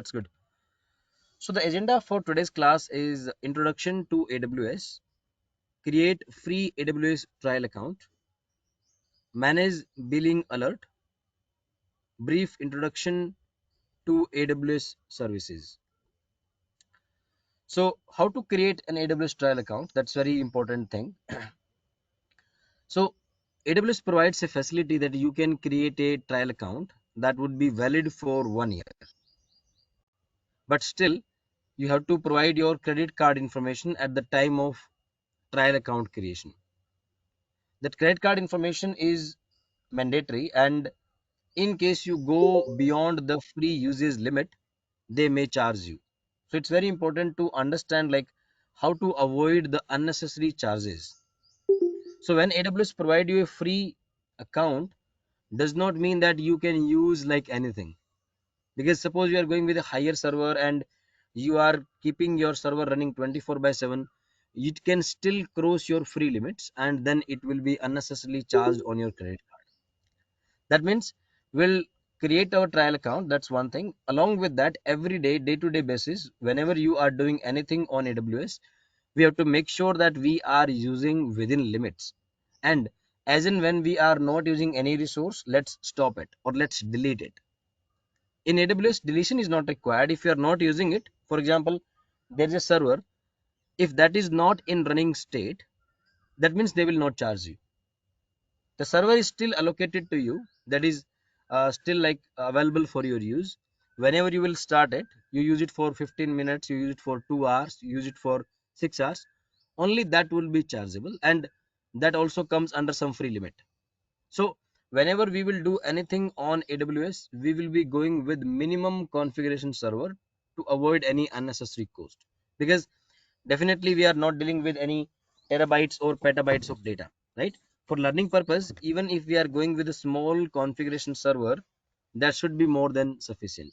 That's good. So the agenda for today's class is introduction to AWS, create free AWS trial account, manage billing alert, brief introduction to AWS services. So how to create an AWS trial account? That's very important thing. So AWS provides a facility that you can create a trial account that would be valid for 1 year. But still, you have to provide your credit card information at the time of trial account creation. That credit card information is mandatory, and in case you go beyond the free usage limit, they may charge you. So it's very important to understand like how to avoid the unnecessary charges. So when AWS provide you a free account, does not mean that you can use like anything. Because suppose you are going with a higher server and you are keeping your server running 24/7, it can still cross your free limits and then it will be unnecessarily charged on your credit card. That means we'll create our trial account. That's one thing. Along with that, every day to day basis, whenever you are doing anything on AWS, we have to make sure that we are using within limits. And as in when we are not using any resource, let's stop it or let's delete it. In AWS, deletion is not required if you are not using it. For example, there is a server. If that is not in running state, that means they will not charge you. The server is still allocated to you. That is still like available for your use. Whenever you will start it, you use it for 15 minutes, you use it for 2 hours, you use it for 6 hours. Only that will be chargeable, and that also comes under some free limit. So whenever we will do anything on AWS, we will be going with minimum configuration server to avoid any unnecessary cost, because definitely we are not dealing with any terabytes or petabytes of data, right? For learning purpose, even if we are going with a small configuration server, that should be more than sufficient.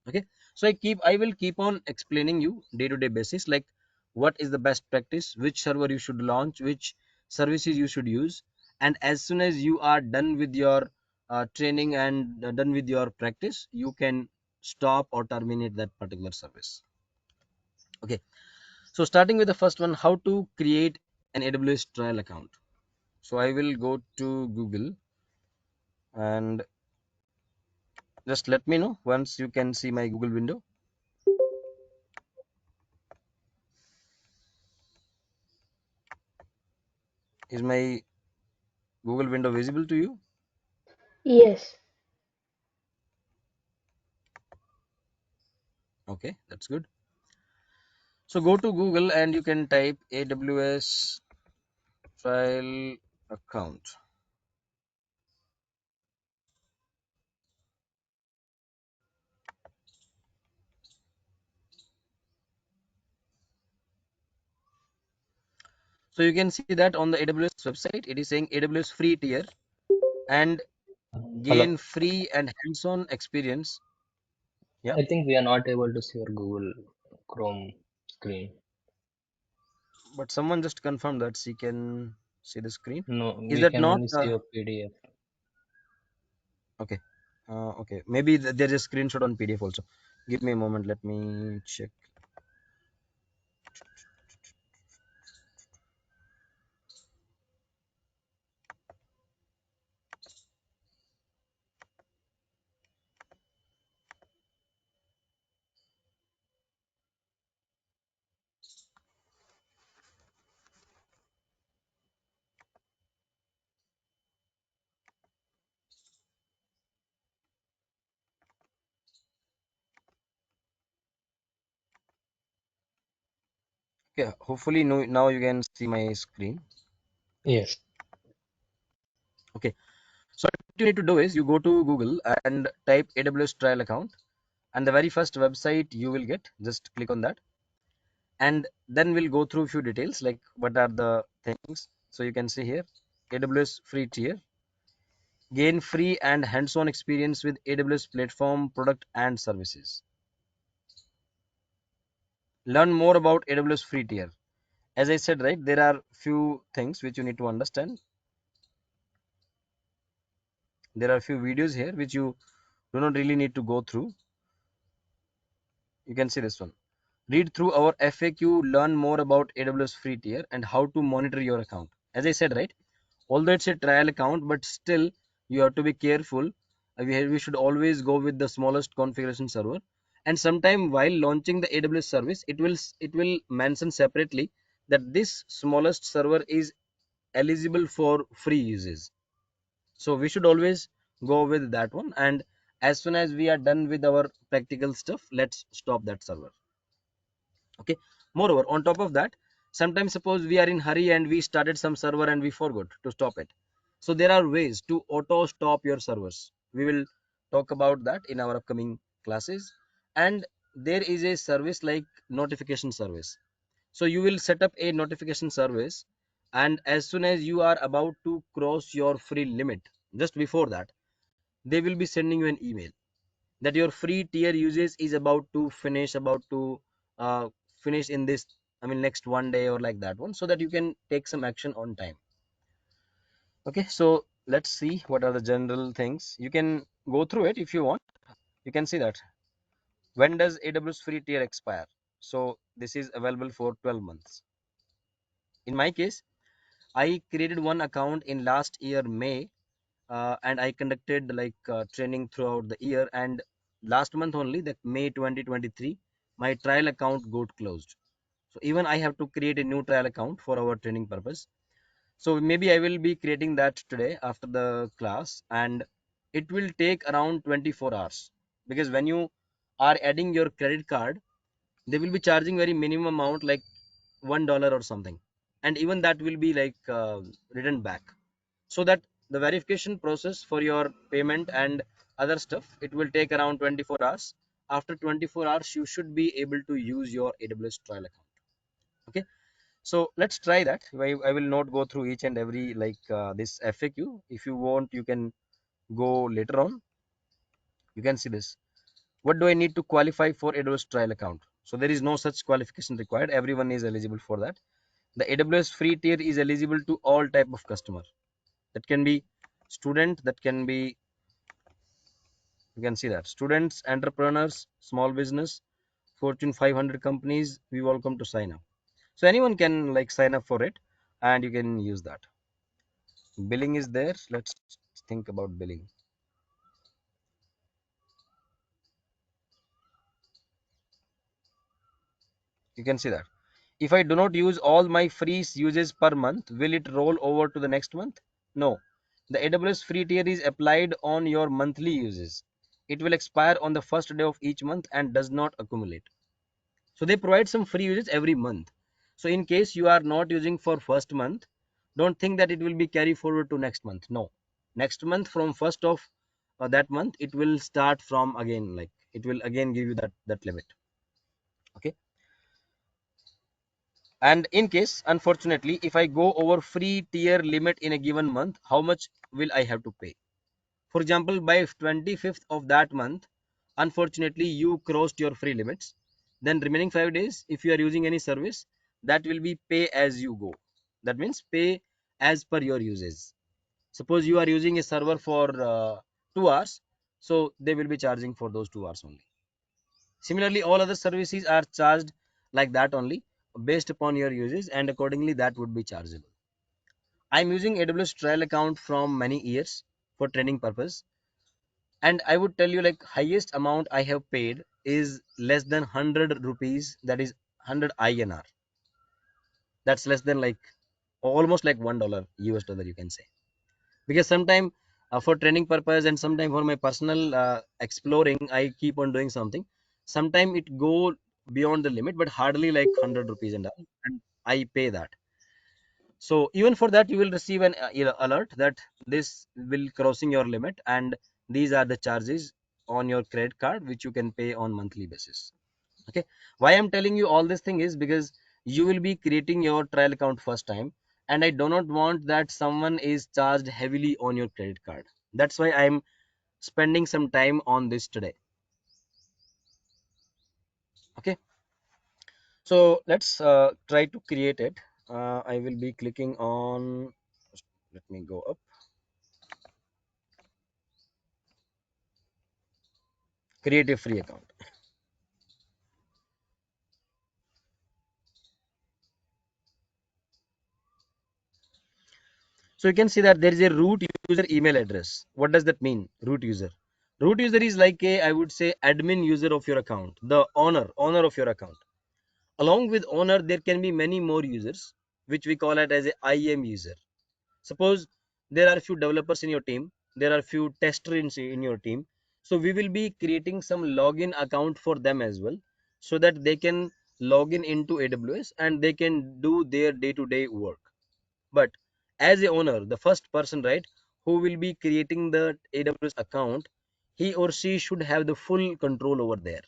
Okay, so I will keep on explaining you day to day basis, like what is the best practice, which server you should launch, which services you should use, and as soon as you are done with your training and done with your practice, you can stop or terminate that particular service. Okay, so starting with the first one, how to create an AWS trial account. So I will go to Google and just let me know once you can see my Google window. Is my Google window visible to you? Yes. Okay, that's good. So go to Google and you can type AWS trial account. So you can see that on the AWS website, it is saying AWS free tier and Hello. gain free and hands-on experience. Yeah, I think we are not able to see your Google Chrome screen. but someone just confirmed that she can see the screen. No, Is we that can not only see your PDF. okay? Okay, maybe there is a screenshot on PDF also. Give me a moment. Let me check. Okay, hopefully now you can see my screen. Yes. Okay, so what you need to do is you go to Google and type AWS trial account, and the very first website you will get, just click on that, and then we'll go through a few details like what are the things. So you can see here AWS free tier, gain free and hands-on experience with AWS platform, product and services. Learn more about AWS free tier. As I said, right, there are few things which you need to understand. There are few videos here which you do not really need to go through. You can see this one. Read through our FAQ, learn more about AWS free tier and how to monitor your account. As I said, right? Although it's a trial account, but still you have to be careful. We should always go with the smallest configuration server. And sometime while launching the AWS service, it will mention separately that this smallest server is eligible for free uses. So we should always go with that one. And as soon as we are done with our practical stuff, let's stop that server. Okay. Moreover, on top of that, sometimes suppose we are in hurry and we started some server and we forgot to stop it. So there are ways to auto stop your servers. We will talk about that in our upcoming classes. And there is a service like notification service. So you will set up a notification service, and as soon as you are about to cross your free limit, just before that, they will be sending you an email that your free tier usage is about to finish in this, I mean next one day or like that one, so that you can take some action on time. Okay, so let's see what are the general things. You can go through it if you want. You can see that when does AWS free tier expire. So this is available for 12 months. In my case, I created one account in last year May, and I conducted training throughout the year. And last month only, that May 2023, my trial account got closed. So even I have to create a new trial account for our training purpose. So maybe I will be creating that today after the class, and it will take around 24 hours, because when you are adding your credit card, they will be charging very minimum amount like $1 or something, and even that will be returned back. So that the verification process for your payment and other stuff, it will take around 24 hours. After 24 hours you should be able to use your AWS trial account. Okay, so let's try that. I will not go through each and every this FAQ. If you want, you can go later on. You can see this. What do I need to qualify for AWS trial account? So there is no such qualification required. Everyone is eligible for that. The AWS free tier is eligible to all type of customer. That can be student, that can be, you can see that students, entrepreneurs, small business, Fortune 500 companies, we welcome to sign up. So anyone can sign up for it, and you can use that. Billing is there. Let's think about billing. You can see that if I do not use all my free uses per month, will it roll over to the next month? No. The AWS free tier is applied on your monthly uses. It will expire on the first day of each month and does not accumulate. So they provide some free uses every month. So in case you are not using for first month, don't think that it will be carry forward to next month. No, next month from first of that month, it will start from again, like it will again give you that limit. Okay. And in case, unfortunately, if I go over free tier limit in a given month, how much will I have to pay? For example, by 25th of that month, unfortunately, you crossed your free limits. Then remaining 5 days, if you are using any service, that will be pay as you go. That means pay as per your usage. Suppose you are using a server for 2 hours, so they will be charging for those 2 hours only. Similarly, all other services are charged like that only, based upon your usage, and accordingly that would be chargeable. I'm using AWS trial account from many years for training purpose, and I would tell you, like, highest amount I have paid is less than 100 rupees, that is 100 INR. That's less than almost like $1 US dollar, you can say. Because sometime for training purpose and sometime for my personal exploring, I keep on doing something. Sometime it go beyond the limit, but hardly like 100 rupees and all, and I pay that. So even for that, you will receive an alert that this will crossing your limit, and these are the charges on your credit card which you can pay on monthly basis. Okay, why I'm telling you all this thing is because you will be creating your trial account first time, and I do not want that someone is charged heavily on your credit card. That's why I'm spending some time on this today. Okay, so let's try to create it. I will be clicking on, let me go up, create a free account. So you can see that there is a root user email address. What does that mean? Root user. Root user is like a, I would say, admin user of your account, the owner of your account. Along with owner, there can be many more users, which we call it as a IAM user. Suppose there are a few developers in your team, there are a few testers in your team. So we will be creating some login account for them as well, so that they can log in into AWS and they can do their day-to-day work. But as a owner, the first person, right, who will be creating the AWS account, he or she should have the full control over there.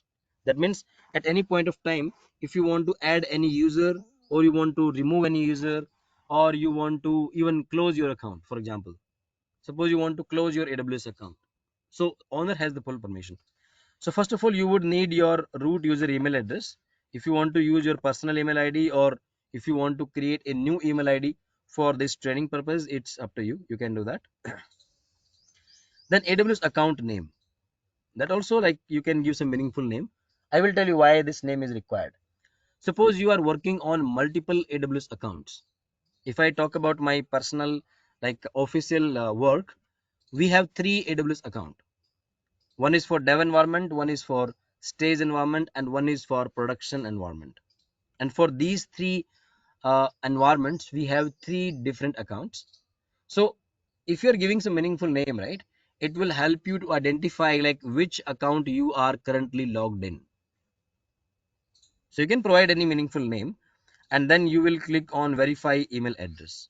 That means at any point of time, if you want to add any user, or you want to remove any user, or you want to even close your account, for example, suppose you want to close your AWS account, so owner has the full permission. So first of all, you would need your root user email address. If you want to use your personal email ID, or if you want to create a new email ID for this training purpose, it's up to you. You can do that. Then AWS account name. That also, like, you can give some meaningful name. I will tell you why this name is required. Suppose you are working on multiple AWS accounts. If I talk about my personal, like, official work, we have three AWS account. One is for dev environment, one is for stage environment, and one is for production environment. And for these three environments, we have three different accounts. So if you're giving some meaningful name, right, it will help you to identify like which account you are currently logged in. So you can provide any meaningful name, and then you will click on verify email address.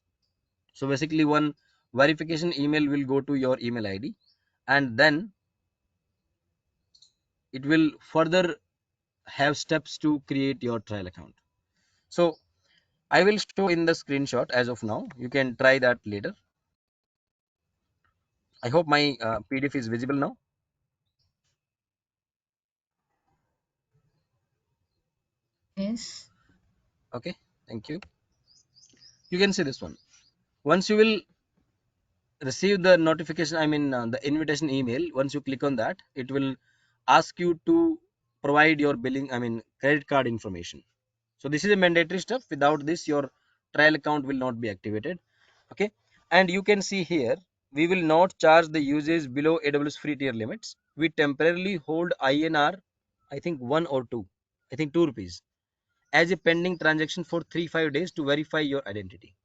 So basically, one verification email will go to your email ID, and then it will further have steps to create your trial account. So I will show in the screenshot as of now. You can try that later. I hope my PDF is visible now. Yes. Okay, thank you. You can see this one. Once you will receive the notification, I mean the invitation email, once you click on that, it will ask you to provide your billing, I mean credit card information. So this is a mandatory stuff. Without this, your trial account will not be activated. Okay, and you can see here, we will not charge the usage below AWS free tier limits. We temporarily hold INR, I think 1 or 2, I think 2 rupees, as a pending transaction for 3-5 days to verify your identity.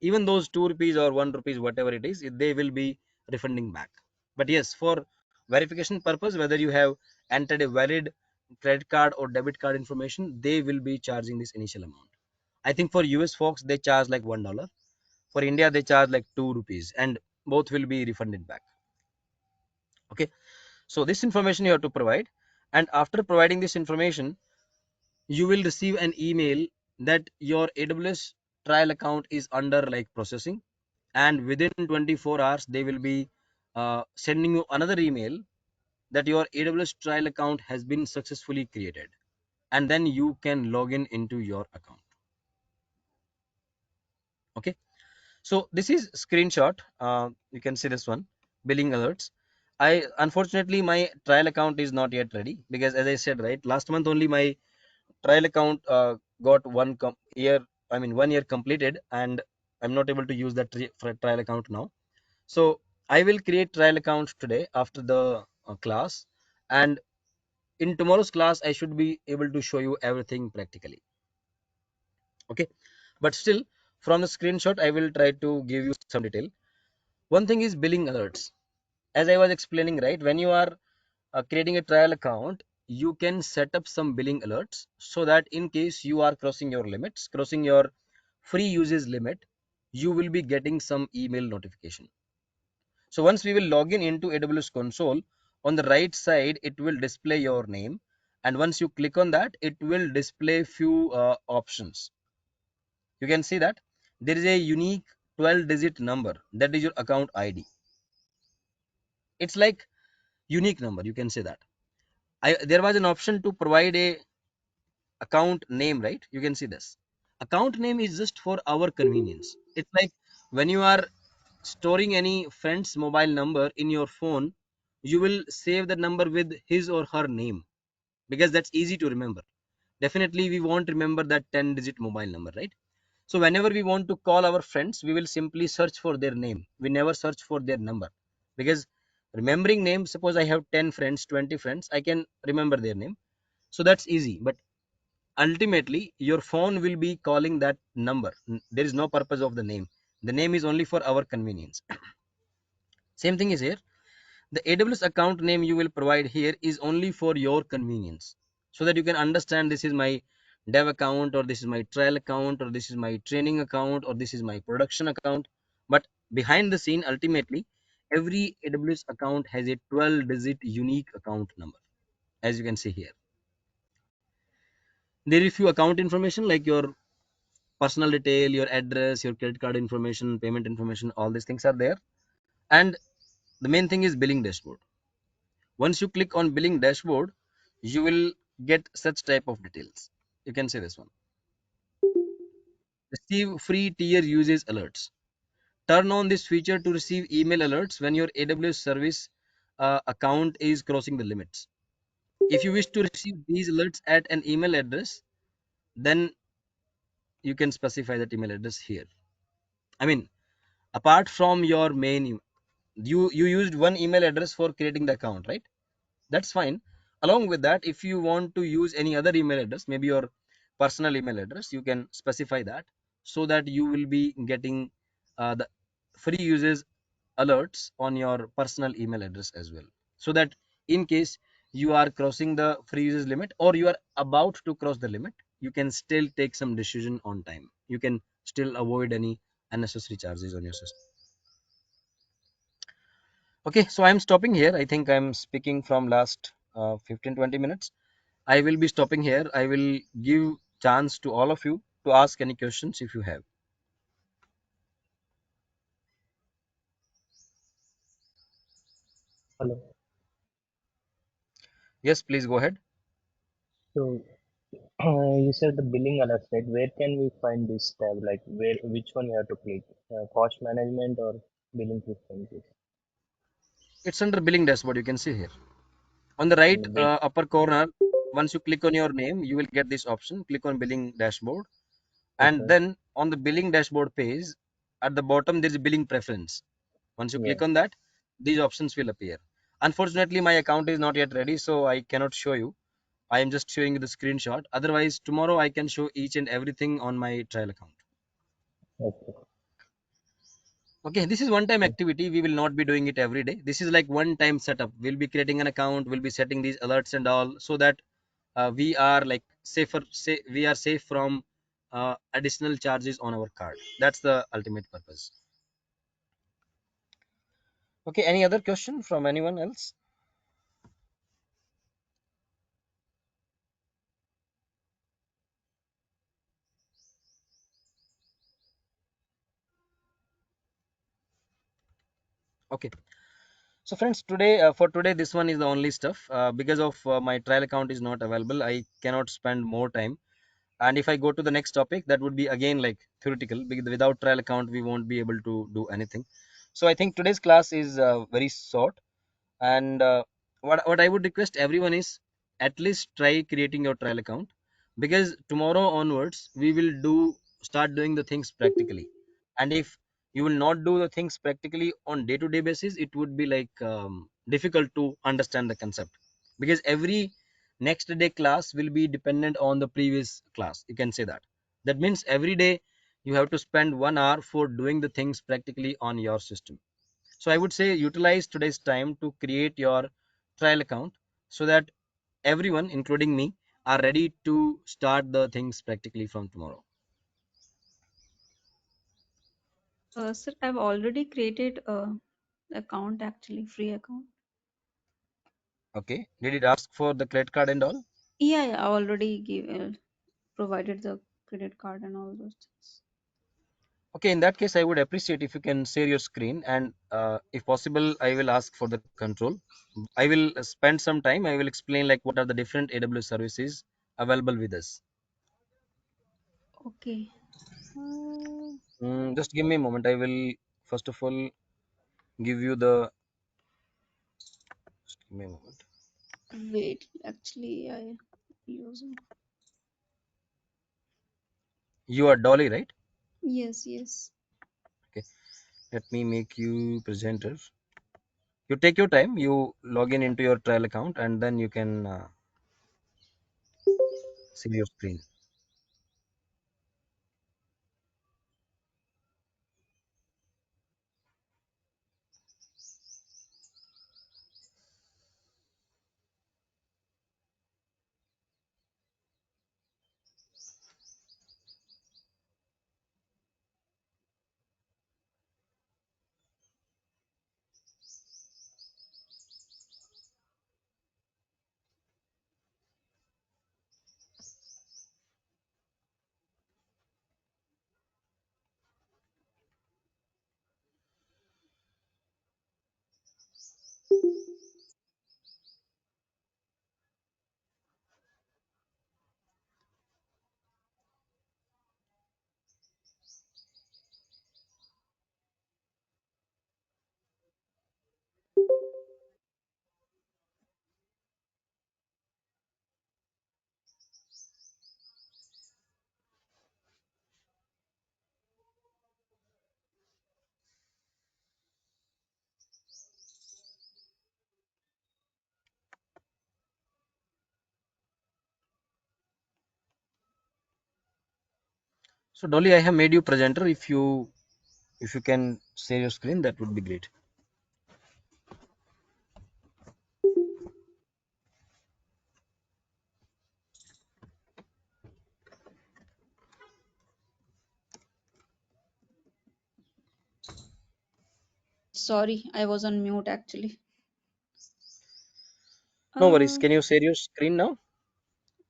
Even those 2 rupees or 1 rupees, whatever it is, they will be refunding back. But yes, for verification purpose, whether you have entered a valid credit card or debit card information, they will be charging this initial amount. I think for US folks, they charge like $1. For India, they charge like 2 rupees, and both will be refunded back. Okay, so this information you have to provide, and after providing this information, you will receive an email that your AWS trial account is under like processing, and within 24 hours they will be sending you another email that your AWS trial account has been successfully created, and then you can log in into your account. Okay, so this is screenshot. You can see this one, billing alerts. I unfortunately, my trial account is not yet ready, because as I said, right, last month only my trial account got year, I mean 1 year completed, and I'm not able to use that trial account now. So I will create trial account today after the class, and in tomorrow's class I should be able to show you everything practically. Okay, but still, from the screenshot I will try to give you some detail. One thing is billing alerts. As I was explaining, right, when you are creating a trial account, you can set up some billing alerts, so that in case you are crossing your limits, crossing your free usage limit, you will be getting some email notification. So once we will log in into AWS console, on the right side it will display your name, and once you click on that, it will display few options. You can see that there is a unique 12-digit number, that is your account ID. It's like unique number, you can say that. There was an option to provide a account name, right? You can see this account name is just for our convenience. It's like when you are storing any friend's mobile number in your phone, you will save the number with his or her name, because that's easy to remember. Definitely we won't remember that 10-digit mobile number, right? So whenever we want to call our friends, we will simply search for their name. We never search for their number, because remembering names, suppose I have 10 friends, 20 friends, I can remember their name, so that's easy. But ultimately your phone will be calling that number. There is no purpose of the name. The name is only for our convenience. Same thing is here. The AWS account name you will provide here is only for your convenience, so that you can understand this is my dev account, or this is my trial account, or this is my training account, or this is my production account. But behind the scene, ultimately, every AWS account has a 12-digit unique account number, as you can see here. There is few account information like your personal detail, your address, your credit card information, payment information, all these things are there. And the main thing is billing dashboard. Once you click on billing dashboard, you will get such type of details. You can say this one. Receive free tier usage alerts. Turn on this feature to receive email alerts when your AWS service account is crossing the limits. If you wish to receive these alerts at an email address, then you can specify that email address here. I mean, apart from your main, you used one email address for creating the account, right? That's fine. Along with that, if you want to use any other email address, maybe your personal email address, you can specify that, so that you will be getting the free usage alerts on your personal email address as well, so that in case you are crossing the free usage limit, or you are about to cross the limit, you can still take some decision on time. You can still avoid any unnecessary charges on your system. Okay, so I'm stopping here. I think I'm speaking from last 15-20 minutes. I will be stopping here. I will give chance to all of you to ask any questions if you have. Hello. Yes, please go ahead. So you said the billing alerts, right? Where can we find this tab? Like which one you have to click? Cost management or billing preferences? It's under billing dashboard. You can see here on the In right the bill. upper corner. Once you click on your name, you will get this option. Click on billing dashboard, and Okay. then on the billing dashboard page, at the bottom there is a billing preference. Once you Yeah. click on that, these options will appear. Unfortunately, my account is not yet ready, so I cannot show you. I am just showing you the screenshot. Otherwise, tomorrow I can show each and everything on my trial account. Okay. Okay, this is one time Okay. activity. We will not be doing it every day. This is like one time setup. We'll be creating an account, we'll be setting these alerts and all, so that we are like we are safe from additional charges on our card. That's the ultimate purpose. Okay, any other question from anyone else? Okay, so friends, today for today, this one is the only stuff. Because of my trial account is not available, I cannot spend more time. And if I go to the next topic, that would be again like theoretical, because without trial account we won't be able to do anything. So I think today's class is very short. And what I would request everyone is, at least try creating your trial account, because tomorrow onwards we will start doing the things practically. And if you will not do the things practically on day to day basis, it would be like difficult to understand the concept, because every next day class will be dependent on the previous class. You can say that. That means every day you have to spend 1 hour for doing the things practically on your system. So I would say utilize today's time to create your trial account, so that everyone, including me, are ready to start the things practically from tomorrow. Sir, I've already created a account, actually free account. Okay. Did it ask for the credit card and all? Yeah, I already provided the credit card and all those things. Okay. In that case, I would appreciate if you can share your screen, and if possible, I will ask for the control. I will spend some time. I will explain like what are the different AWS services available with us. Okay. Uh, Just give me a moment. I will first of all give you the. Just give me a moment. Wait, actually, I using. You are Dolly, right? Yes, yes. Okay, let me make you presenter. You take your time, you log in into your trial account, and then you can see your screen. So Dolly, I have made you presenter. If you can share your screen, that would be great. Sorry, I was on mute actually. No worries. Uh, Can you share your screen now?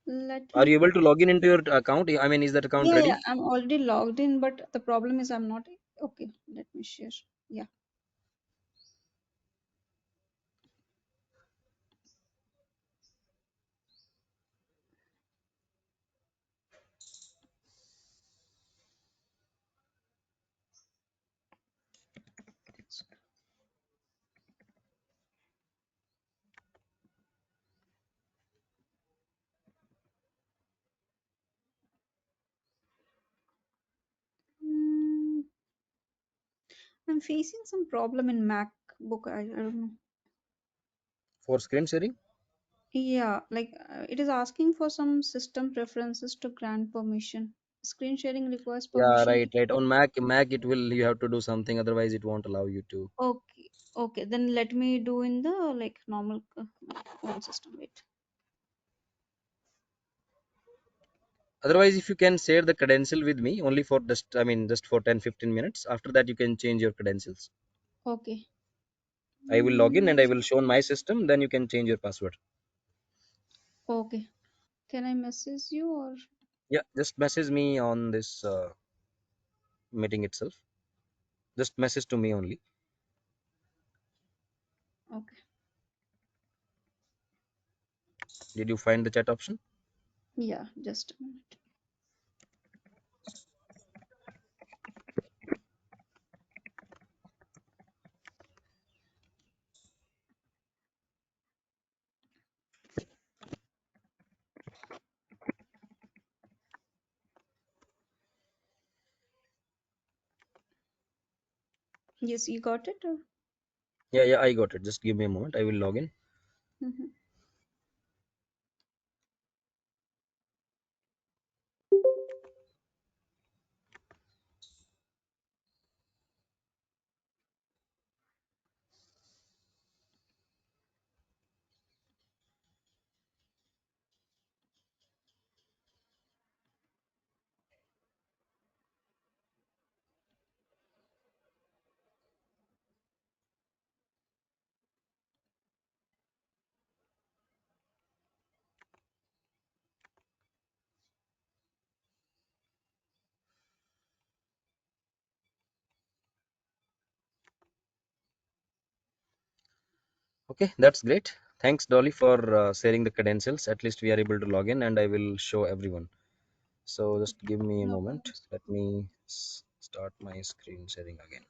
Let Are me. you able to log in into your account? I mean, is that account Yeah, yeah, ready? I'm already logged in, but the problem is I'm not. Okay, let me share. Yeah. Hmm, I'm facing some problem in MacBook. I don't know. For screen sharing? Yeah, like it is asking for some system preferences to grant permission. Screen sharing requires Yeah, permission right, to. right. On Mac, it will. You have to do something. Otherwise, it won't allow you to. Okay, okay. Then let me do in the like normal phone system. Wait. Otherwise, if you can share the credential with me only for just, I mean, just for 10-15 minutes. After that, you can change your credentials. Okay. I will log in and I Mm, will show on my system. Then you can change your password. okay. Can I message you or? Yeah, just message me on this meeting itself. Just message to me only. Okay. Did you find the chat option? Yeah, just a minute. Yes, you got it? Or? Yeah, yeah, I got it. Just give me a moment. I will log in. Mhm. Okay, that's great. Thanks, Dolly, for sharing the credentials. At least we are able to log in and I will show everyone. So just give me a No moment. problems. Let me start my screen sharing again.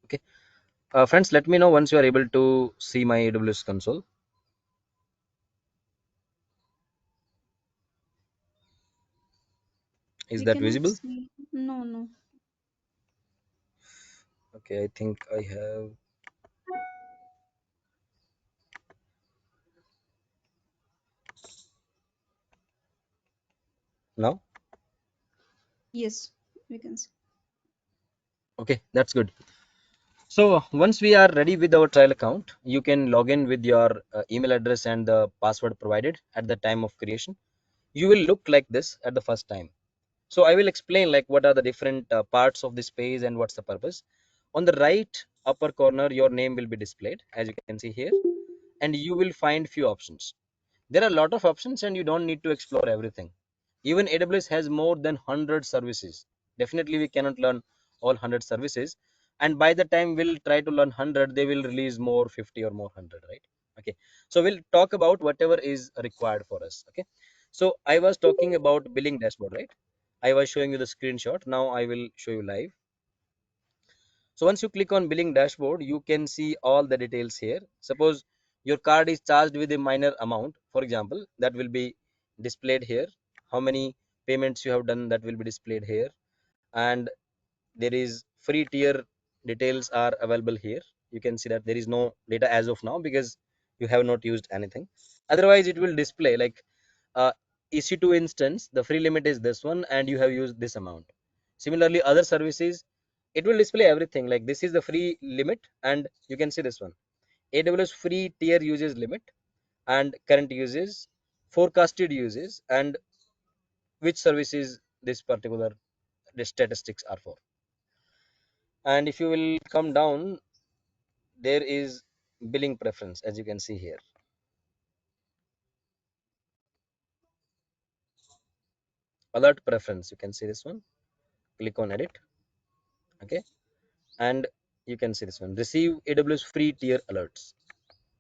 Okay. Friends, let me know once you are able to see my AWS console. Is We that cannot visible? see. No, no. Okay, I think I have now. Yes, we can see. Okay, that's good. So once we are ready with our trial account, you can log in with your email address and the password provided at the time of creation. You will look like this at the first time. So I will explain like what are the different parts of this page and what's the purpose. On the right upper corner, your name will be displayed as you can see here, and you will find few options. There are a lot of options and you don't need to explore everything. Even AWS has more than 100 services. Definitely we cannot learn all 100 services, and by the time we'll try to learn 100, they will release more 50 or more 100, right? Okay, so we'll talk about whatever is required for us. Okay, so I was talking about billing dashboard, right? I was showing you the screenshot. Now I will show you live. So once you click on billing dashboard, you can see all the details here. Suppose your card is charged with a minor amount, for example, that will be displayed here. How many payments you have done, that will be displayed here. And there is free tier details are available here. You can see that there is no data as of now because you have not used anything. Otherwise, it will display like uh, EC2 instance, the free limit is this one, and you have used this amount. Similarly, other services, it will display everything like this is the free limit, and you can see this one AWS free tier uses limit and current uses, forecasted uses, and which services this particular the statistics are for. And if you will come down, there is billing preference as you can see here. Alert preference, you can see this one. Click on edit. Okay, and you can see this one receive AWS free tier alerts.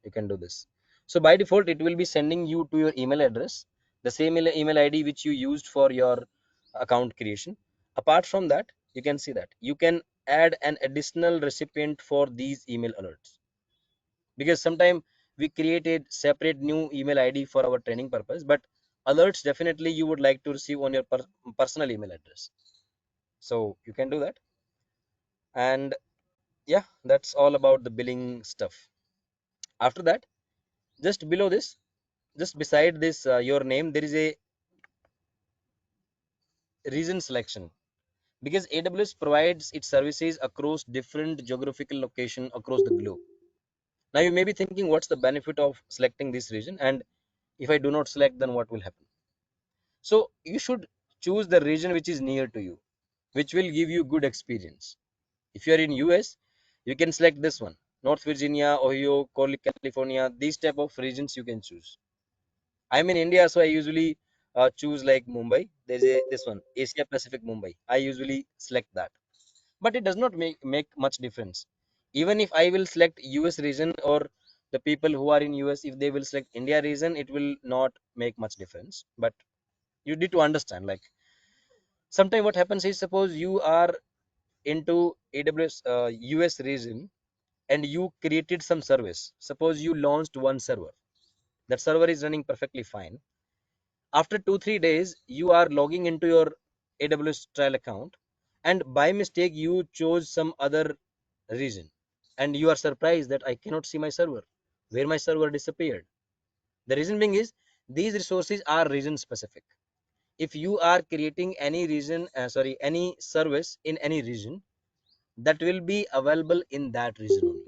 You can do this. So by default it will be sending you to your email address, the same email ID which you used for your account creation. Apart from that, you can see that you can add an additional recipient for these email alerts, because sometimes we created separate new email ID for our training purpose, but alerts definitely you would like to receive on your personal email address. So you can do that. And yeah, that's all about the billing stuff. After that, just below this, just beside this your name, there is a region selection, because AWS provides its services across different geographical location across the globe. Now you may be thinking, what's the benefit of selecting this region, and if I do not select, then what will happen? So you should choose the region which is near to you, which will give you good experience. If you are in US, you can select this one, North Virginia, Ohio, California, these type of regions you can choose. I'm in India, so I usually choose like Mumbai. There's a this one, Asia Pacific Mumbai. I usually select that, but it does not make much difference. Even if I will select US region, or the people who are in US, if they will select India region, it will not make much difference. But you need to understand, like sometimes what happens is, suppose you are into AWS US region and you created some service. Suppose you launched one server. That server is running perfectly fine. After 2 3 days you are logging into your AWS trial account, and by mistake you chose some other region, and you are surprised that I cannot see my server, where my server disappeared. The reason being is, these resources are region specific. If you are creating any region any service in any region, that will be available in that region only.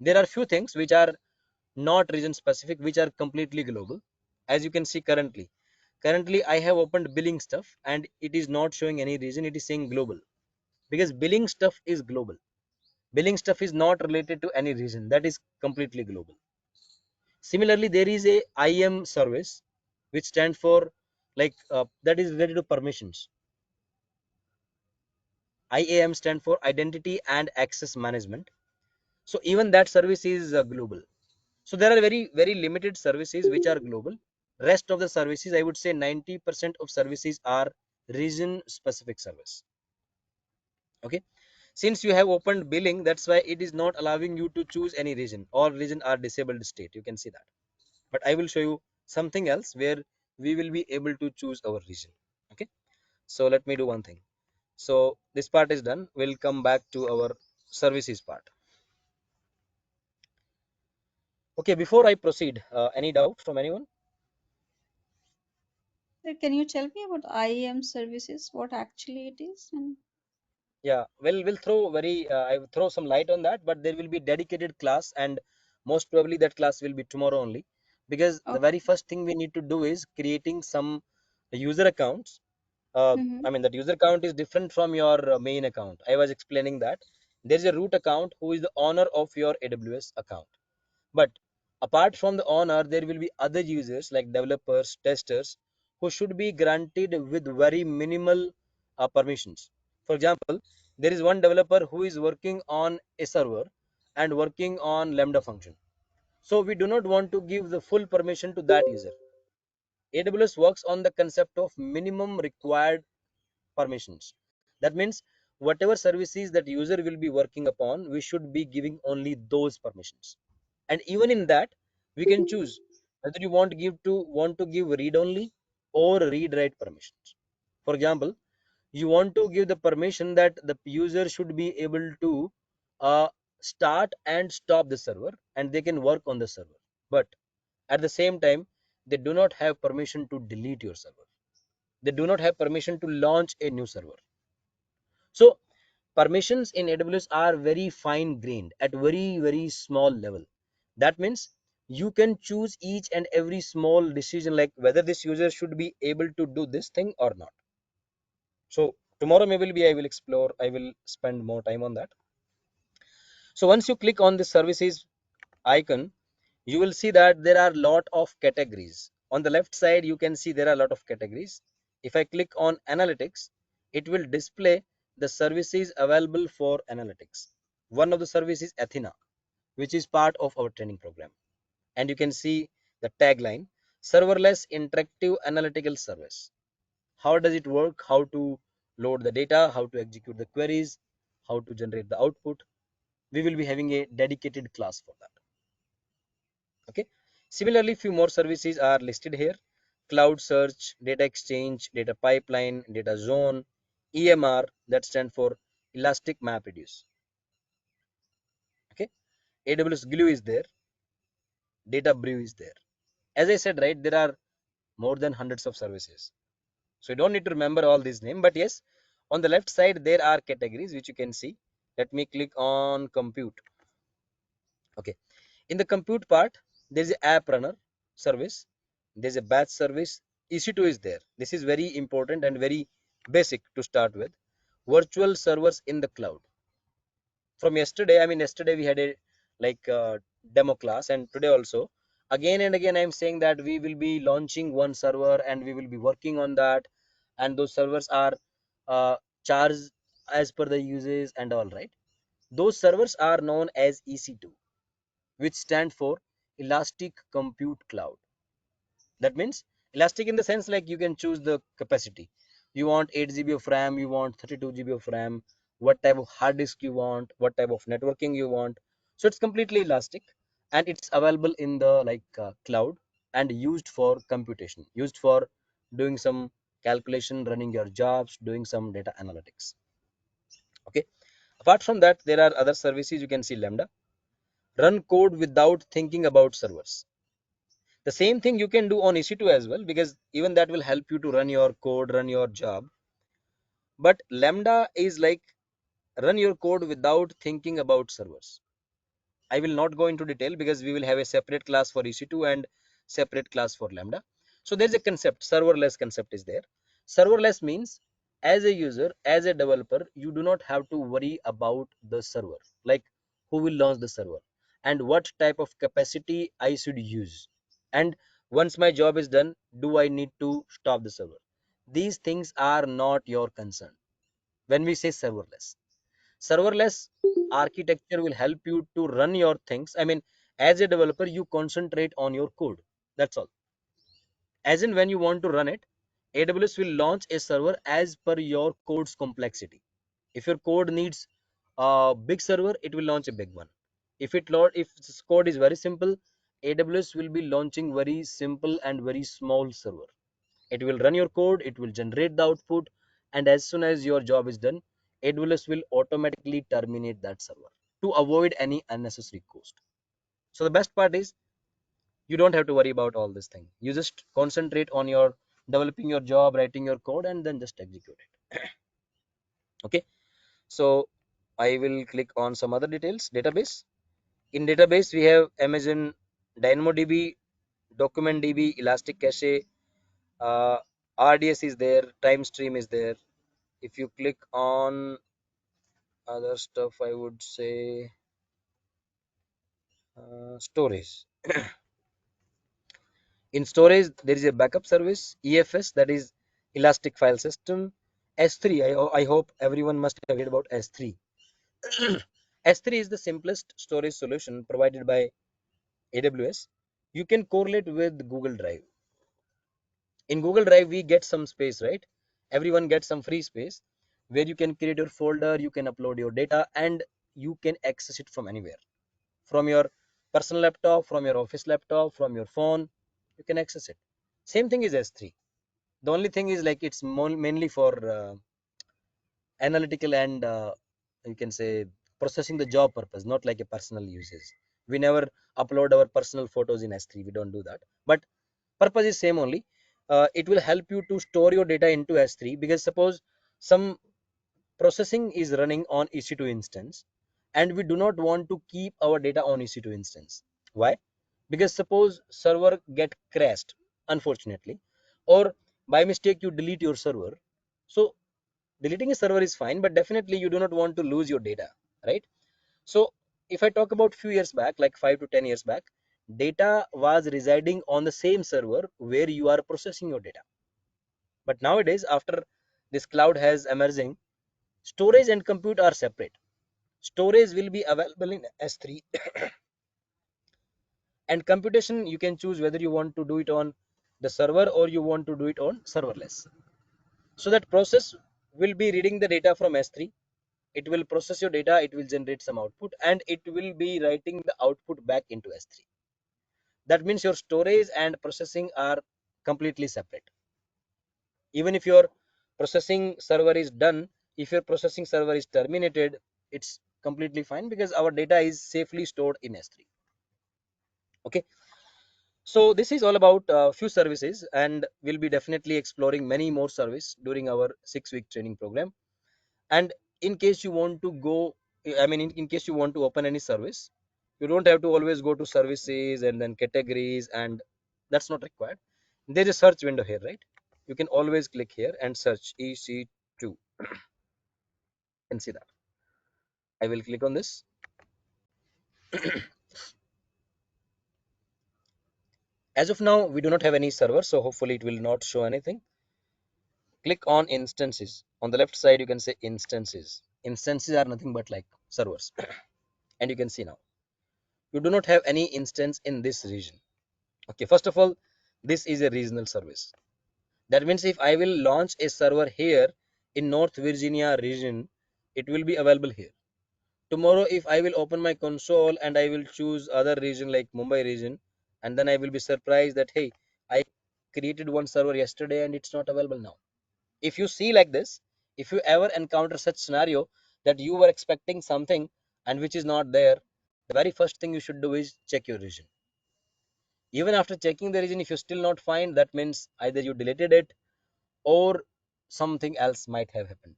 There are few things which are not region specific, which are completely global. As you can see, currently I have opened billing stuff and it is not showing any region, it is saying global, because billing stuff is global. Billing stuff is not related to any region, that is completely global. Similarly, there is a IAM service which stand for that is related to permissions. IAM stand for identity and access management. So even that service is global. So there are very limited services which are global. Rest of the services, I would say 90% of services are region specific service. Okay, since you have opened billing, that's why it is not allowing you to choose any region. All region are disabled state, you can see that. But I will show you something else where we will be able to choose our region. Okay, So let me do one thing. So this part is done. We'll come back to our services part. Okay, before I proceed, any doubt from anyone? Sir, can you tell me about IAM services, what actually it is? And Yeah, well, I will throw some light on that, but there will be dedicated class, and most probably that class will be tomorrow only, because the okay. very first thing we need to do is creating some user accounts. Mm-hmm. I mean, that user account is different from your main account. I was explaining that there is a root account who is the owner of your AWS account. But apart from the owner, there will be other users like developers, testers, who should be granted with very minimal permissions. For example, there is one developer who is working on a server and working on Lambda function. So we do not want to give the full permission to that user. AWS works on the concept of minimum required permissions. That means whatever services that user will be working upon, we should be giving only those permissions. And even in that, we can choose whether you want to give read only or read write permissions. For example, you want to give the permission that the user should be able to uh, start and stop the server, and they can work on the server, but at the same time they do not have permission to delete your server. They do not have permission to launch a new server. So permissions in AWS are very fine grained at very small level. That means you can choose each and every small decision, like whether this user should be able to do this thing or not. So tomorrow maybe I will spend more time on that. So once you click on the services icon, you will see that there are lot of categories. On the left side, you can see there are a lot of categories. If I click on analytics, it will display the services available for analytics. One of the services is Athena, which is part of our training program. And you can see the tagline, serverless interactive analytical service. How does it work? How to load the data, how to execute the queries, how to generate the output. We will be having a dedicated class for that. Okay. Similarly, few more services are listed here: cloud search, data exchange, data pipeline, data zone, EMR, that stands for elastic map reduce. Okay. AWS glue is there, data brew is there. As I said, right, there are more than hundreds of services, so you don't need to remember all these names. But yes, on the left side there are categories which you can see. Let me click on compute. Okay. In the compute part, there is an app runner service, there's a batch service, EC2 is there. This is very important and very basic to start with. Virtual servers in the cloud. From yesterday, I mean, yesterday we had a demo class, and today also, again and again, I'm saying that we will be launching one server and we will be working on that. And those servers are uh, charged as per the usage and all, right? Those servers are known as EC2, which stand for Elastic Compute Cloud. That means elastic in the sense like you can choose the capacity. You want 8 GB of RAM, you want 32 GB of RAM, what type of hard disk you want, what type of networking you want. So it's completely elastic, and it's available in the cloud, and used for computation, used for doing some calculation, running your jobs, doing some data analytics. Okay. Apart from that, there are other services. You can see Lambda, run code without thinking about servers. The same thing you can do on EC2 as well, because even that will help you to run your code, run your job. But Lambda is like run your code without thinking about servers. I will not go into detail because we will have a separate class for EC2 and separate class for Lambda. So there's a concept, serverless concept is there. Serverless means as a user, as a developer, you do not have to worry about the server, like who will launch the server and what type of capacity I should use. And once my job is done, do I need to stop the server? These things are not your concern when we say serverless. Serverless architecture will help you to run your things. I mean, as a developer, you concentrate on your code. That's all. As in, when you want to run it, AWS will launch a server as per your code's complexity. If your code needs a big server, it will launch a big one. If this code is very simple, AWS will be launching very simple and very small server. It will run your code, it will generate the output, and as soon as your job is done, AWS will automatically terminate that server to avoid any unnecessary cost. So the best part is you don't have to worry about all this thing. You just concentrate on your developing your job, writing your code, and then just execute it. Okay, so I will click on some other details. Database. In database we have Amazon DynamoDB, DocumentDB, Elastic Cache, uh, RDS is there, time stream is there. If you click on other stuff, I would say storage. In storage there is a backup service, EFS, that is Elastic File System. S3, I hope everyone must have heard about S3. S3 is the simplest storage solution provided by AWS. You can correlate with Google Drive. In Google Drive we get some space, right? Everyone gets some free space where you can create your folder, you can upload your data, and you can access it from anywhere, from your personal laptop, from your office laptop, from your phone. You can access it. Same thing is S3. The only thing is like it's mainly for analytical and you can say processing the job purpose, not like a personal uses. We never upload our personal photos in S3. We don't do that. But purpose is same only. It will help you to store your data into S3, because suppose some processing is running on EC2 instance and we do not want to keep our data on EC2 instance. Why? Because suppose server get crashed unfortunately, or by mistake you delete your server. So deleting a server is fine, but definitely you do not want to lose your data, right? So if I talk about few years back, like 5 to 10 years back, data was residing on the same server where you are processing your data. But nowadays, after this cloud has emerging, storage and compute are separate. Storage will be available in S3 and computation you can choose whether you want to do it on the server or you want to do it on serverless. So that process will be reading the data from S3. It will process your data, it will generate some output, and it will be writing the output back into S3. That means your storage and processing are completely separate. Even if your processing server is done, if your processing server is terminated, it's completely fine because our data is safely stored in S3. Okay, so this is all about few services, and we'll be definitely exploring many more services during our 6-week training program. And in case you want to go, I mean in case you want to open any service, you don't have to always go to services and then categories, and that's not required. There's a search window here, right? You can always click here and search EC2. You can see that. I will click on this. As of now we do not have any server, so hopefully it will not show anything. Click on instances. On the left side you can say instances. Instances are nothing but like servers. And you can see now you do not have any instance in this region. Okay, first of all, this is a regional service. That means if I will launch a server here in North Virginia region, it will be available here. Tomorrow, if I will open my console and I will choose other region like Mumbai region, and then I will be surprised that, hey, I created one server yesterday and it's not available now. If you see like this, if you ever encounter such scenario that you were expecting something and which is not there, the very first thing you should do is check your region. Even after checking the region, if you still not find, that means either you deleted it or something else might have happened.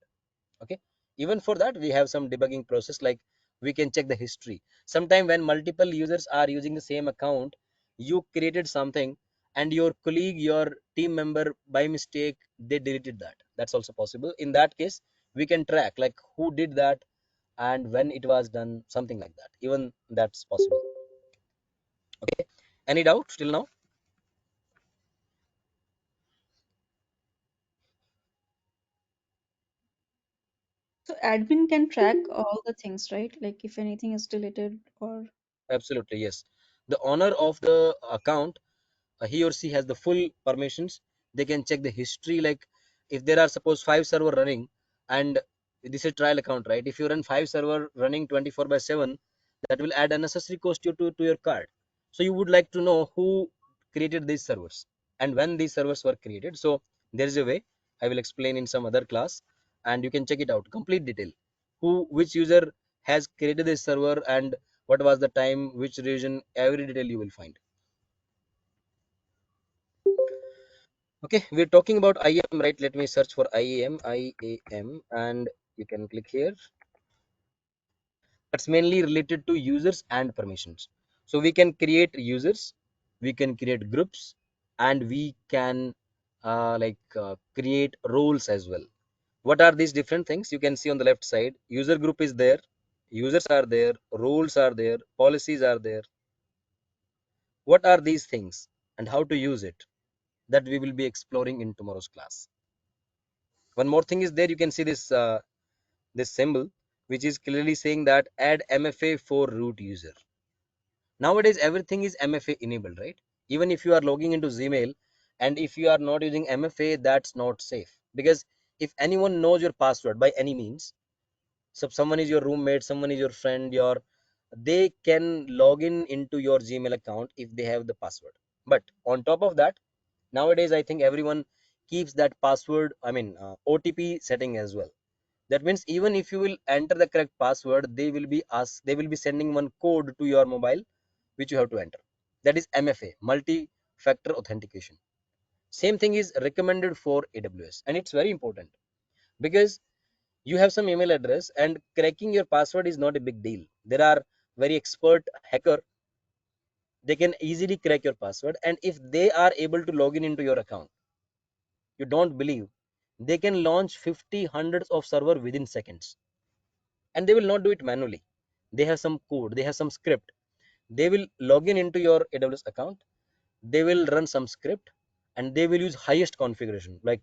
Okay, even for that we have some debugging process, like we can check the history. Sometime when multiple users are using the same account, you created something and your colleague, your team member, by mistake they deleted that. That's also possible. In that case we can track like who did that and when it was done, something like that. Even that's possible. Okay, any doubt till now? So admin can track all the things, right? Like if anything is deleted or Absolutely, yes. The owner of the account, he or she has the full permissions. They can check the history, like if there are suppose 5 server running, and this is a trial account, right? If you run 5 server running 24/7, that will add unnecessary cost to your card. So you would like to know who created these servers and when these servers were created. So there is a way I will explain in some other class, and you can check it out, complete detail. Which user has created this server and what was the time, which region, every detail you will find. Okay, we're talking about IAM, right? Let me search for IAM, and you can click here. That's mainly related to users and permissions. So we can create users, we can create groups, and we can create roles as well. What are these different things? You can see on the left side, user group is there, users are there, roles are there, policies are there. What are these things and how to use it? That we will be exploring in tomorrow's class. One more thing is there, you can see this symbol, which is clearly saying that add MFA for root user. Nowadays everything is MFA enabled, right? Even if you are logging into Gmail, and if you are not using MFA, that's not safe, because if anyone knows your password by any means, so someone is your roommate, someone is your friend, they can log in into your Gmail account if they have the password. But on top of that, nowadays I think everyone keeps that password, OTP setting as well. That means even if you will enter the correct password, they will be sending one code to your mobile, which you have to enter. That is MFA, multi factor authentication. Same thing is recommended for AWS, and it's very important, because you have some email address and cracking your password is not a big deal. There are very expert hacker, they can easily crack your password, and if they are able to log in into your account, you don't believe, they can launch 50 hundreds of server within seconds. And they will not do it manually, they have some code, they have some script. They will log in into your AWS account, they will run some script, and they will use highest configuration like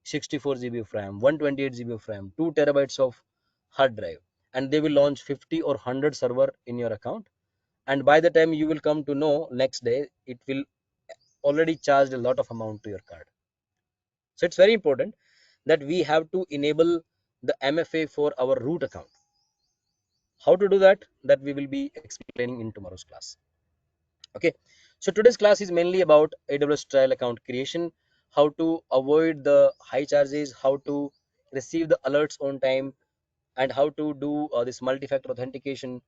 64 GB of RAM, 128 GB of RAM, 2 terabytes of hard drive, and they will launch 50 or 100 server in your account. And by the time you will come to know next day, it will already charged a lot of amount to your card. So it's very important that we have to enable the MFA for our root account. How to do that? That we will be explaining in tomorrow's class. Okay, so today's class is mainly about AWS trial account creation, how to avoid the high charges, how to receive the alerts on time, and how to do this multi-factor authentication,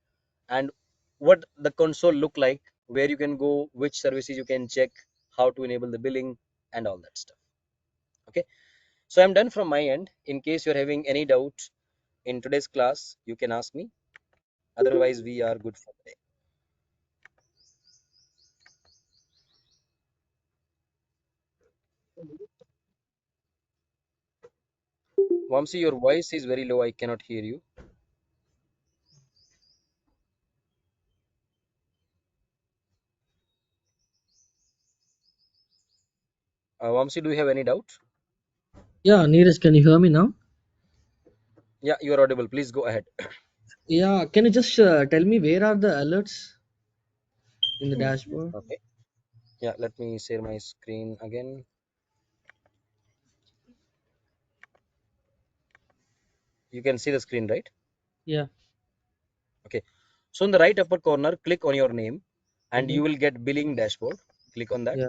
and what the console look like, where you can go, which services you can check, how to enable the billing, and all that stuff. Okay, so I'm done from my end. In case you're having any doubts in today's class, you can ask me. Otherwise we are good for today. Vamsi, your voice is very low, I cannot hear you. Vamsi, do you have any doubt? Yeah, Neeraj, can you hear me now? Yeah, you are audible. Please go ahead. Yeah, can you just tell me where are the alerts in the dashboard? Okay. Yeah, let me share my screen again. You can see the screen, right? Yeah. Okay. So in the right upper corner, click on your name and Mm-hmm. you will get billing dashboard. Click on that. Yeah.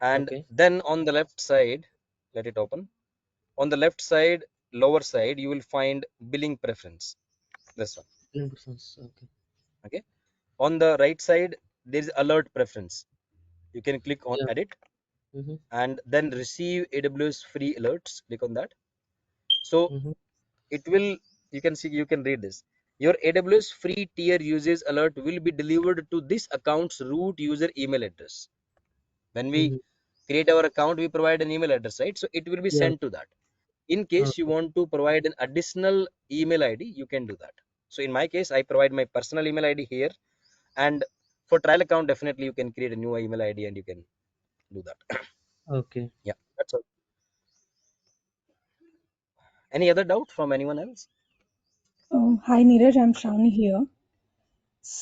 And Okay. then on the left side, let it open. On the left side, lower side, you will find billing preference. This one. 10%. Okay. Okay. On the right side, there is alert preference. You can click on Yeah. edit Mm-hmm. and then receive AWS free alerts. Click on that. So Mm-hmm. it will, you can see, you can read this. Your AWS free tier usage alert will be delivered to this account's root user email address. When we Mm-hmm. create our account, we provide an email address, right? So it will be Yeah. sent to that. In case you Okay. want to provide an additional email ID, you can do that. So in my case, I provide my personal email ID here, and for trial account, definitely you can create a new email ID and you can do that. Okay. Yeah, that's all. Any other doubt from anyone else? Hi Neeraj, I'm Shravani here.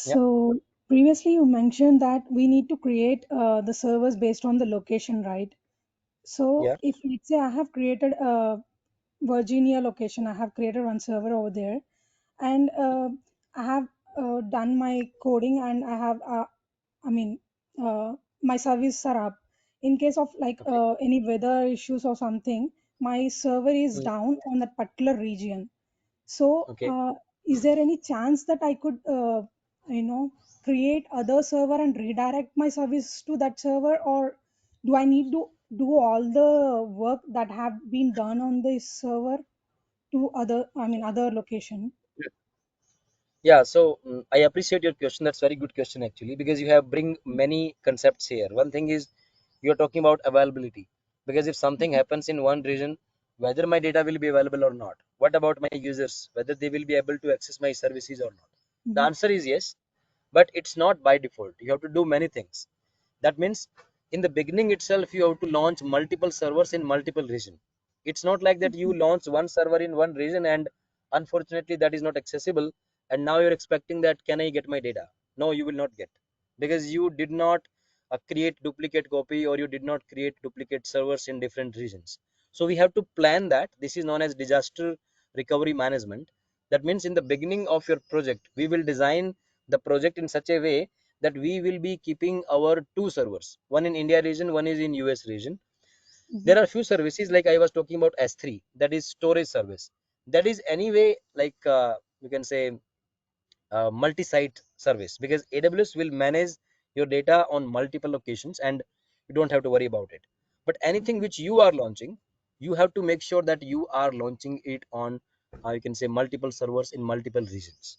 Yeah, So previously you mentioned that we need to create the servers based on the location, right? So yeah, if let's say I have created a Virginia location, I have created one server over there, and I have done my coding and I have, I mean, my services are up. in case of like Okay. any weather issues or something, my server is Mm. down on that particular region. So, Okay. is there any chance that I could, you know, create other server and redirect my service to that server, or do I need to do all the work that have been done on this server to other, I mean, other location? Yeah, so I appreciate your question. That's very good question actually, because you have bring many concepts here. One thing is you're talking about availability, because if something happens in one region, whether my data will be available or not. What about my users, whether they will be able to access my services or not? The Mm-hmm. answer is yes, but it's not by default. You have to do many things. That means in the beginning itself, you have to launch multiple servers in multiple region. It's not like that you launch one server in one region and unfortunately that is not accessible. And now you're expecting that, can I get my data? No, you will not get, because you did not create duplicate copy, or you did not create duplicate servers in different regions. So we have to plan that. This is known as disaster recovery management. That means in the beginning of your project, we will design the project in such a way that we will be keeping our two servers, one in India region, one is in US region. Mm-hmm. There are few services like I was talking about S3, that is storage service. That is anyway like you can say multi-site service, because AWS will manage your data on multiple locations and you don't have to worry about it. But anything which you are launching, you have to make sure that you are launching it on you can say multiple servers in multiple regions.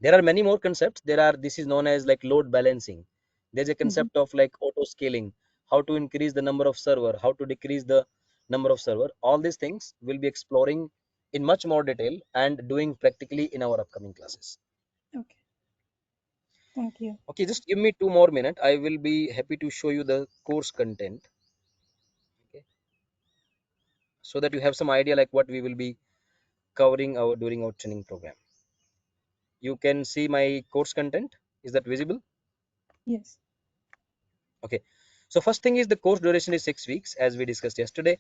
There are many more concepts. There are, this is known as like load balancing. There's a Mm-hmm. concept of like auto scaling, how to increase the number of server, how to decrease the number of server. All these things we'll be exploring in much more detail and doing practically in our upcoming classes. Okay, thank you. Okay, just give me 2 more minutes. I will be happy to show you the course content. Okay, so that you have some idea like what we will be covering our during our training program. You can see my course content. Is that visible? Yes. Okay, so first thing is the course duration is 6 weeks, as we discussed yesterday.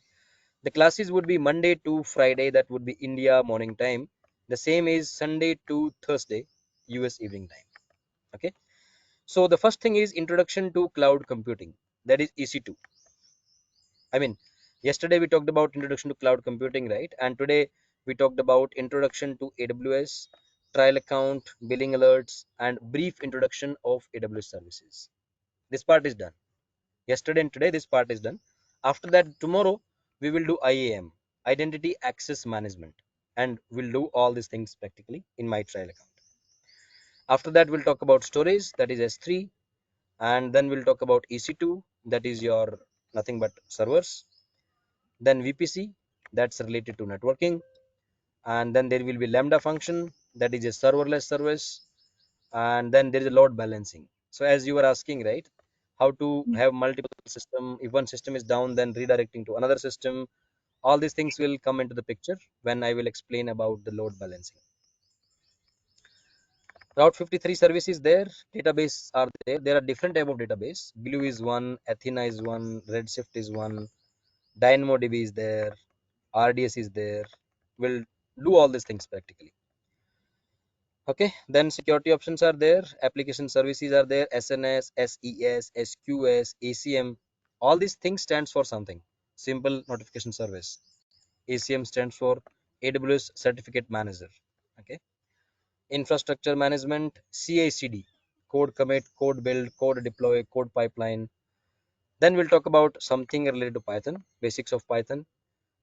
The classes would be Monday to Friday, that would be India morning time. The same is Sunday to Thursday, US evening time. Okay, so the first thing is introduction to cloud computing, that is EC2. I mean, yesterday we talked about introduction to cloud computing, right? And today we talked about introduction to AWS, trial account, billing alerts, and brief introduction of AWS services. This part is done. Yesterday and today this part is done. After that, tomorrow we will do IAM, identity access management, and we'll do all these things practically in my trial account. After that, we'll talk about storage, that is S3, and then we'll talk about EC2, that is your nothing but servers. Then VPC, that's related to networking, and then there will be Lambda function, that is a serverless service, and then there is a load balancing. So as you were asking, right, how to Yeah. have multiple system, if one system is down, then redirecting to another system. All these things will come into the picture when I will explain about the load balancing. Route 53 services there, database are there. There are different type of database. Glue is one, Athena is one, Redshift is one, DynamoDB is there, RDS is there. We'll do all these things practically. Okay, then security options are there, application services are there, SNS, SES, SQS, ACM. All these things stands for something. Simple notification service. ACM stands for AWS Certificate Manager. Okay, infrastructure management, CI/CD, code commit, code build, code deploy, code pipeline. Then we'll talk about something related to Python, basics of Python,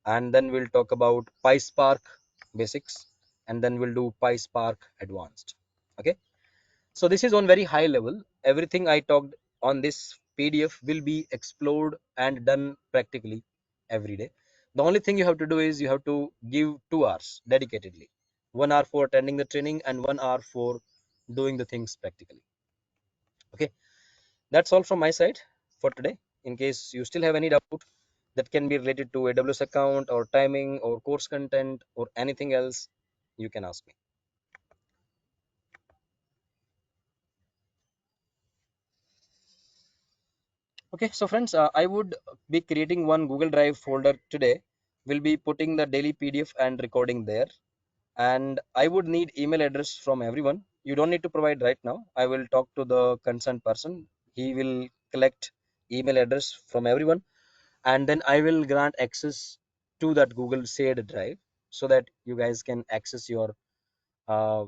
and then we'll talk about PySpark basics, and then we'll do PySpark advanced. Okay, so this is on very high level. Everything I talked on this PDF will be explored and done practically every day. The only thing you have to do is you have to give 2 hours dedicatedly. 1 hour for attending the training and 1 hour for doing the things practically. Okay, that's all from my side for today. In case you still have any doubt that can be related to AWS account or timing or course content or anything else, you can ask me. Okay, so friends, I would be creating one Google Drive folder today. We'll be putting the daily PDF and recording there. And I would need email address from everyone. You don't need to provide right now. I will talk to the concerned person. He will collect email address from everyone, and then I will grant access to that Google shared drive so that you guys can access your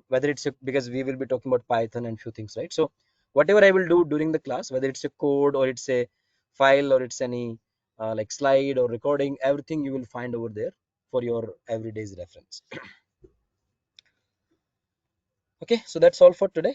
whether it's because we will be talking about Python and few things, right? So whatever I will do during the class, whether it's a code or it's a file or it's any like slide or recording, everything you will find over there for your everyday's reference. Okay, so that's all for today.